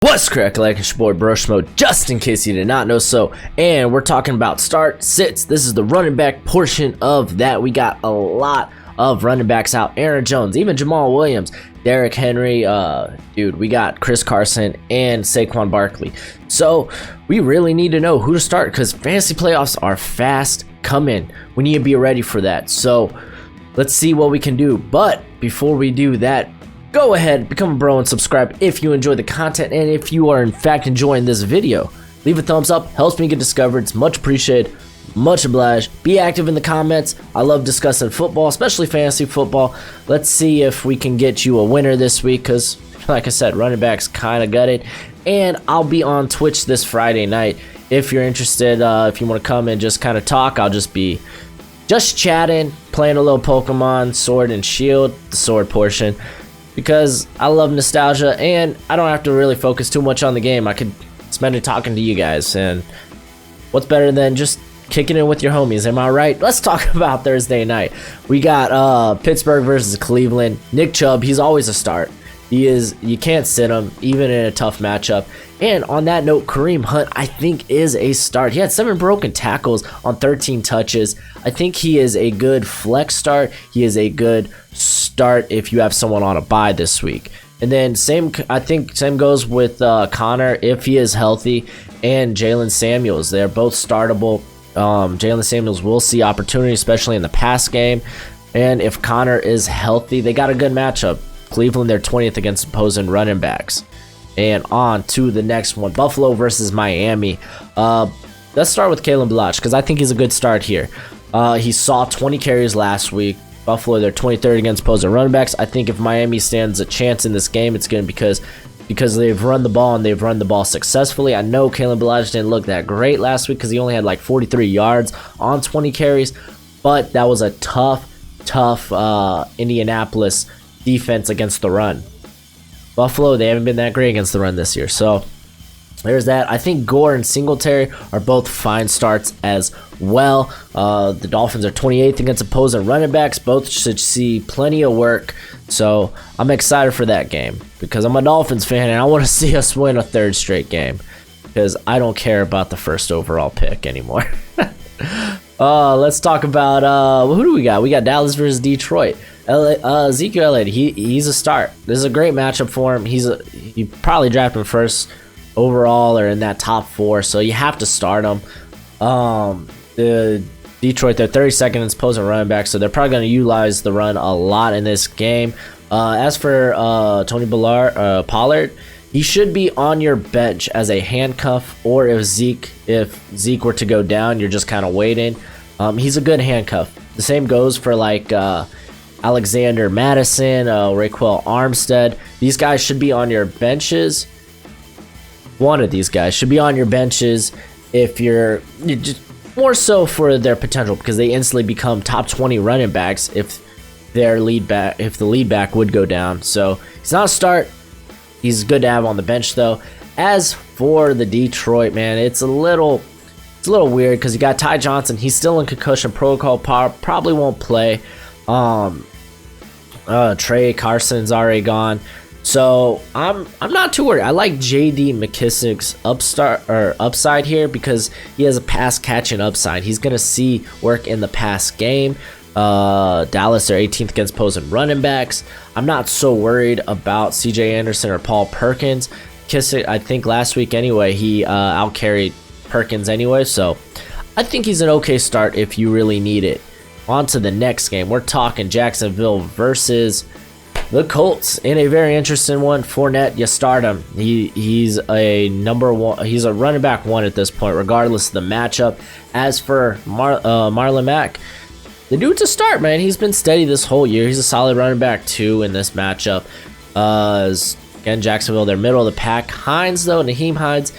What's correct, like it's your boy Broshmo, just in case you did not know so, and we're talking about start sits. This is the running back portion of that. We got a lot of running backs out. Aaron Jones, even Jamal Williams, Derrick Henry, we got Chris Carson and Saquon Barkley. So we really need to know who to start because fantasy playoffs are fast coming. We need to be ready for that. So let's see what we can do. But before we do that, go ahead, become a bro and subscribe if you enjoy the content, and if you are in fact enjoying this video, leave a thumbs up, helps me get discovered. It's much appreciated, much obliged. Be active in the comments. I love discussing football, especially fantasy football. Let's see if we can get you a winner this week because, like I said, running backs kind of gutted. And I'll be on Twitch this Friday night. If you're interested, if you want to come and just kind of talk, I'll just be chatting, playing a little Pokemon Sword and Shield, the sword portion, because I love nostalgia and I don't have to really focus too much on the game. I could spend it talking to you guys, and what's better than just kicking it with your homies, am I right? Let's talk about Thursday night. We got Pittsburgh versus Cleveland. Nick Chubb, he's always a start. You can't sit him even in a tough matchup. And on that note, Kareem Hunt, I think, is a start. He had 7 broken tackles on 13 touches. I think he is a good flex start. He is a good start if you have someone on a bye this week. And then same goes with Connor if he is healthy, and Jalen Samuels. They're both startable. Jalen Samuels will see opportunity, especially in the pass game. And if Connor is healthy, they got a good matchup. Cleveland, they're 20th against opposing running backs. And on to the next one, Buffalo versus Miami. Let's start with Kalen Ballage because I think he's a good start here. He saw 20 carries last week. Buffalo, they're 23rd against opposing running backs. I think if Miami stands a chance in this game, it's going to be because they've run the ball and they've run the ball successfully. I know Kalen Ballage didn't look that great last week because he only had like 43 yards on 20 carries, but that was a tough Indianapolis defense against the run. Buffalo, they haven't been that great against the run this year, so there's that. I think Gore and Singletary are both fine starts as well. The Dolphins are 28th against opposing running backs. Both should see plenty of work, so I'm excited for that game because I'm a Dolphins fan and I want to see us win a 3rd straight game because I don't care about the 1st overall pick anymore. Let's talk about who do we got? We got Dallas versus Detroit. Ezekiel Elliott, he's a start. This is a great matchup for him. You probably draft him 1st overall or in that top 4, so you have to start him. The Detroit, they're 32nd in opposing running back, so they're probably going to utilize the run a lot in this game. As for Tony Pollard, he should be on your bench as a handcuff, or if Zeke were to go down, you're just kind of waiting. He's a good handcuff. The same goes for like Alexander Madison, Raquel Armstead. These guys should be on your benches. One of these guys should be on your benches if you're just more so for their potential, because they instantly become top 20 running backs if the lead back would go down. So he's not a start. He's good to have on the bench though. As for the Detroit, man, it's a little weird because you got Ty Johnson. He's still in concussion protocol. Probably won't play. Trey Carson's already gone, so I'm not too worried. I like J.D. McKissic's upside here because he has a pass catching upside. He's gonna see work in the pass game. Dallas are 18th against opposing running backs. I'm not so worried about C.J. Anderson or Paul Perkins. McKissic, I think last week anyway, he outcarried Perkins anyway, so I think he's an okay start if you really need it. On to the next game. We're talking Jacksonville versus the Colts in a very interesting one. Fournette, you start him. He's a number 1. He's a running back 1 at this point, regardless of the matchup. As for Marlon Mack, the dude's a start, man. He's been steady this whole year. He's a solid running back 2 in this matchup. Again, Jacksonville, they're middle of the pack. Hines, though, Naheem Hines,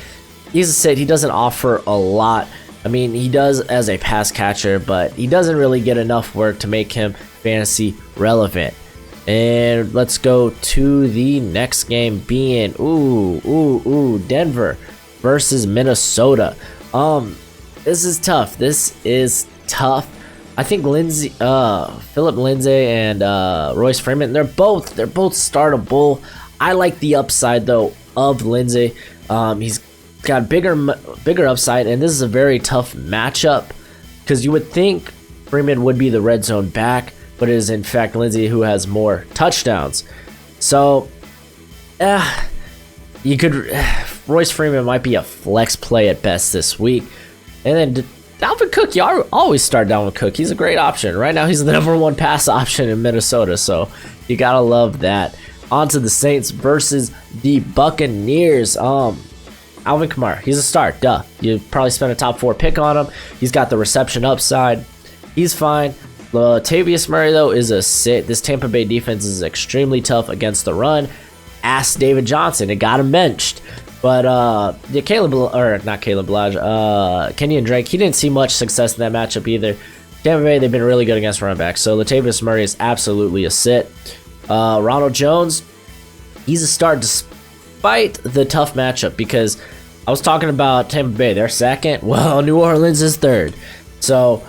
he's a sit. He doesn't offer a lot. I mean, he does as a pass catcher, but he doesn't really get enough work to make him fantasy relevant. And let's go to the next game being Denver versus Minnesota. This is tough. I think Philip Lindsay and Royce Freeman, they're both startable. I like the upside though of Lindsay. He's got bigger upside, and this is a very tough matchup because you would think Freeman would be the red zone back, but it is in fact Lindsay who has more touchdowns. So, you could Royce Freeman might be a flex play at best this week, and then Dalvin Cook. You always start Dalvin Cook. He's a great option right now. He's the #1 pass option in Minnesota, so you gotta love that. On to the Saints versus the Buccaneers. Alvin Kamara, he's a start, duh. You probably spent a top 4 pick on him. He's got the reception upside. He's fine. Latavius Murray, though, is a sit. This Tampa Bay defense is extremely tough against the run. Ask David Johnson. It got him benched. But Kenyon Drake, he didn't see much success in that matchup either. Tampa Bay, they've been really good against running backs. So Latavius Murray is absolutely a sit. Ronald Jones, he's a start despite the tough matchup because I was talking about Tampa Bay, they're second. Well, New Orleans is third. So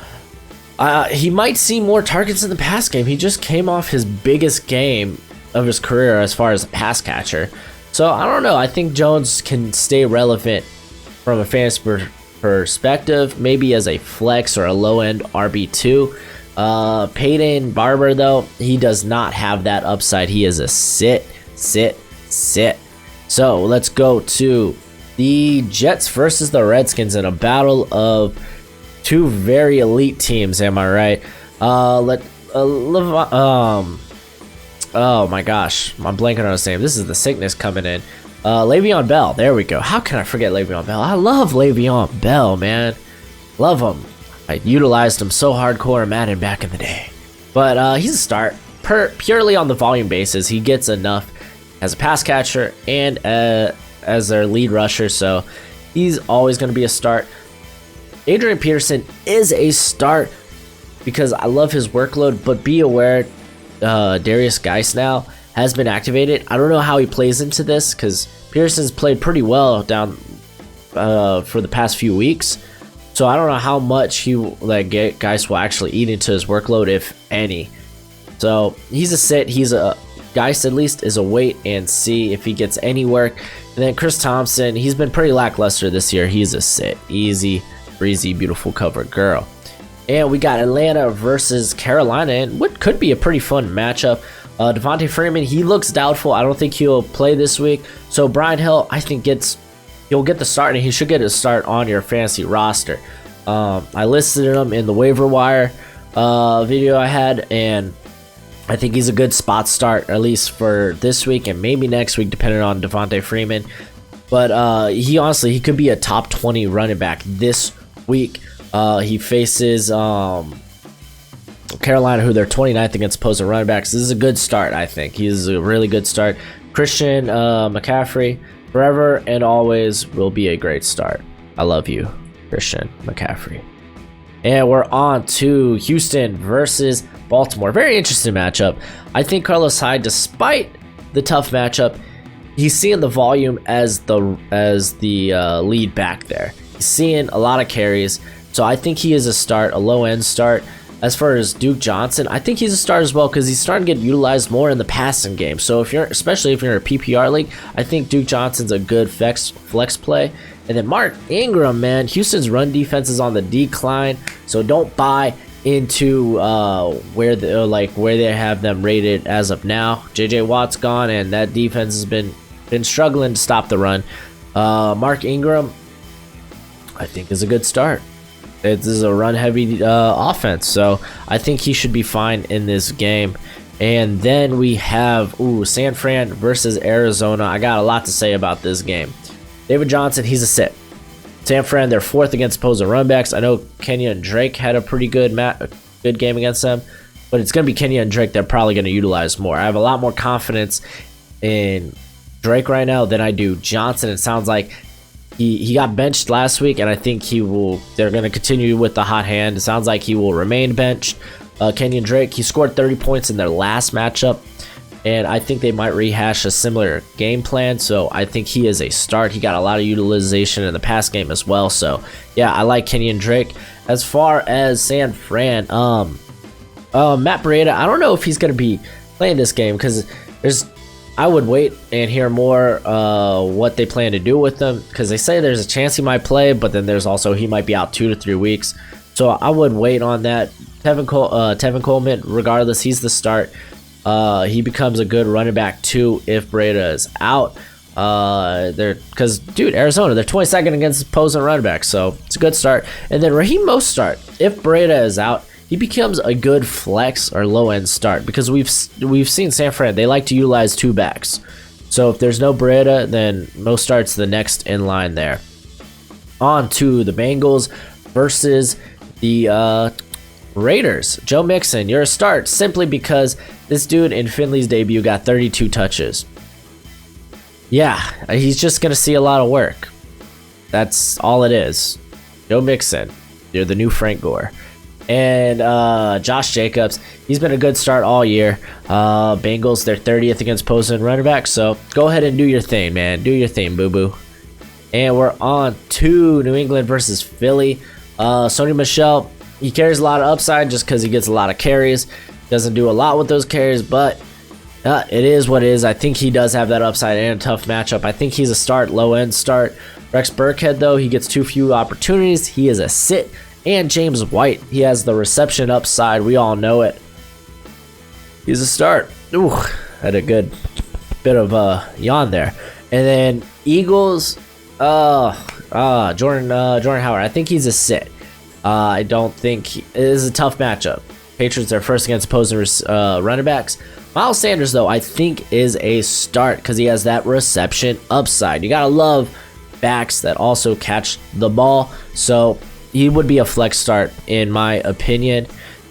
he might see more targets in the pass game. He just came off his biggest game of his career as far as a pass catcher. So I don't know. I think Jones can stay relevant from a fantasy perspective, maybe as a flex or a low-end RB2. Peyton Barber, though, he does not have that upside. He is a sit. So let's go to the Jets versus the Redskins in a battle of two very elite teams. Am I right? Oh my gosh, I'm blanking on his name. This is the sickness coming in. Le'Veon Bell. There we go. How can I forget Le'Veon Bell? I love Le'Veon Bell, man. Love him. I utilized him so hardcore in Madden back in the day. But he's a start. Purely on the volume basis, he gets enough as a pass catcher and as their lead rusher, so he's always going to be a start. Adrian Peterson is a start because I love his workload, but be aware Darius Geis now has been activated. I don't know how he plays into this because Pearson's played pretty well down for the past few weeks. So I don't know how much Geis will actually eat into his workload, if any. So he's a sit. He's a Geis at least is a wait and see if he gets any work. And then Chris Thompson, he's been pretty lackluster this year. He's a sit. Easy, breezy, beautiful cover girl. And we got Atlanta versus Carolina, and what could be a pretty fun matchup. Devontae Freeman, he looks doubtful. I don't think he'll play this week. So Brian Hill, I think he'll get the start, and he should get a start on your fantasy roster. I listed him in the waiver wire video I had, and I think he's a good spot start, at least for this week and maybe next week, depending on Devontae Freeman. But he could be a top 20 running back this week. He faces Carolina, who they're 29th against opposing running backs. This is a good start, I think. He's a really good start. Christian McCaffrey, forever and always will be a great start. I love you, Christian McCaffrey. And we're on to Houston versus Baltimore. Very interesting matchup. I think Carlos Hyde, despite the tough matchup, he's seeing the volume as the lead back there. He's seeing a lot of carries. So I think he is a start, a low-end start. As far as Duke Johnson, I think he's a start as well because he's starting to get utilized more in the passing game. So especially if you're in a PPR league, I think Duke Johnson's a good flex play. And then Mark Ingram, man, Houston's run defense is on the decline, so don't buy into where they have them rated as of now. JJ Watt's gone, and that defense has been struggling to stop the run. Mark Ingram, I think, is a good start. This is a run-heavy offense, so I think he should be fine in this game. And then we have San Fran versus Arizona. I got a lot to say about this game. David Johnson, he's a sit. San Fran, they're 4th against opposing run backs. I know Kenyon Drake had a pretty good game against them, but it's going to be Kenyon Drake they're probably going to utilize more. I have a lot more confidence in Drake right now than I do Johnson. It sounds like he got benched last week, and I think they're going to continue with the hot hand. It sounds like he will remain benched. Kenyon Drake, he scored 30 points in their last matchup, and I think they might rehash a similar game plan, so I think he is a start. He got a lot of utilization in the pass game as well, so yeah, I like Kenyon Drake. As far as San Fran, Matt Breida, I don't know if he's going to be playing this game because there's I would wait and hear more what they plan to do with them, because they say there's a chance he might play, but then there's also he might be out 2 to 3 weeks. So I would wait on that. Tevin Coleman, regardless, he's the start. He becomes a good running back too if Breda is out. Because dude, Arizona, they're 22nd against opposing running backs, so it's a good start. And then Raheem Mostert, if Breda is out, he becomes a good flex or low end start, because we've seen San Fran, they like to utilize 2 backs. So if there's no Breda, then Mostert's the next in line there. On to the Bengals versus the Raiders. Joe Mixon, you're a start simply because this dude in Finley's debut got 32 touches. Yeah, he's just gonna see a lot of work. That's all it is. Joe Mixon, you're the new Frank Gore. And Josh Jacobs, he's been a good start all year. Bengals, they're 30th against opposing running backs, so go ahead and do your thing, man. Do your thing, boo-boo. And we're on to New England versus Philly. Sony Michel, he carries a lot of upside just because he gets a lot of carries. Doesn't do a lot with those carries, but it is what it is. I think he does have that upside and a tough matchup. I think he's a start, low-end start. Rex Burkhead, though, he gets too few opportunities. He is a sit. And James White, he has the reception upside. We all know it. He's a start. Ooh, had a good bit of yawn there. And then Eagles, Jordan Howard. I think he's a sit. I don't think it is a tough matchup. Patriots are first against opposing running backs. Miles Sanders, though, I think is a start because he has that reception upside. You gotta love backs that also catch the ball. So he would be a flex start in my opinion.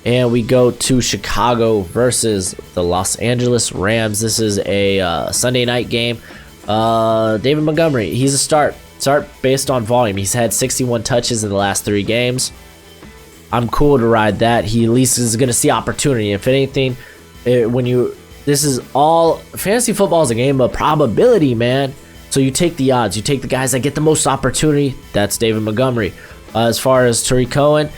And we go to Chicago versus the Los Angeles Rams. This is a Sunday night game. David Montgomery, he's a start based on volume. He's had 61 touches in the last 3 games. I'm cool to ride that. He at least is going to see opportunity. If anything, this is all fantasy football is a game of probability, man. So you take the odds. You take the guys that get the most opportunity. That's David Montgomery. As far as Tariq Cohen,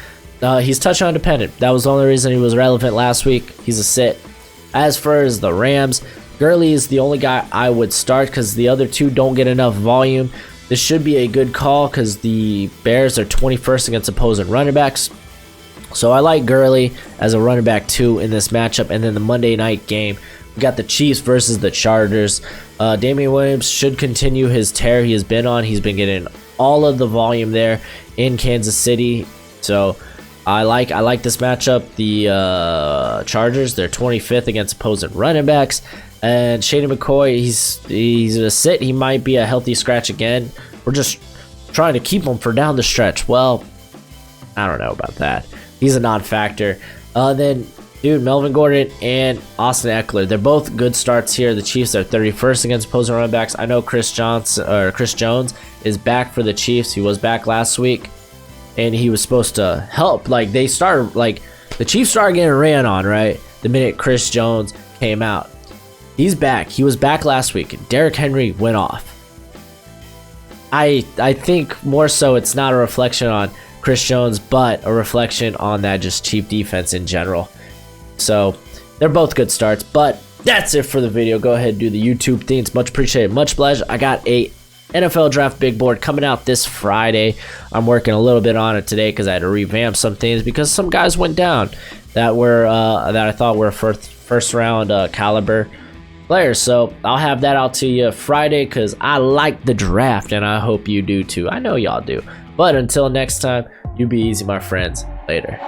he's touchdown dependent. That was the only reason he was relevant last week. He's a sit. As far as the Rams, Gurley is the only guy I would start because the other 2 don't get enough volume. This should be a good call because the Bears are 21st against opposing running backs. So I like Gurley as a running back 2 in this matchup. And then the Monday night game, we got the Chiefs versus the Chargers. Damian Williams should continue his tear he has been on. He's been getting all of the volume there in Kansas City. So I like this matchup. The Chargers, they're 25th against opposing running backs. And Shady McCoy, he's a sit. He might be a healthy scratch again. We're just trying to keep him for down the stretch. Well, I don't know about that. He's a non-factor. Then, dude, Melvin Gordon and Austin Eckler, they're both good starts here. The Chiefs are 31st against opposing running backs. I know Chris Jones is back for the Chiefs. He was back last week, and he was supposed to help. The Chiefs started getting ran on, right? The minute Chris Jones came out. He's back. He was back last week. Derrick Henry went off. I think more so it's not a reflection on Chris Jones, but a reflection on that just Chief defense in general. So they're both good starts, but that's it for the video. Go ahead and do the YouTube thing. It's much appreciated. Much pleasure. I got a NFL draft big board coming out this Friday. I'm working a little bit on it today because I had to revamp some things because some guys went down that were that I thought were first round caliber players. So I'll have that out to you Friday because I like the draft and I hope you do too. I know y'all do. But until next time, you be easy, my friends. Later.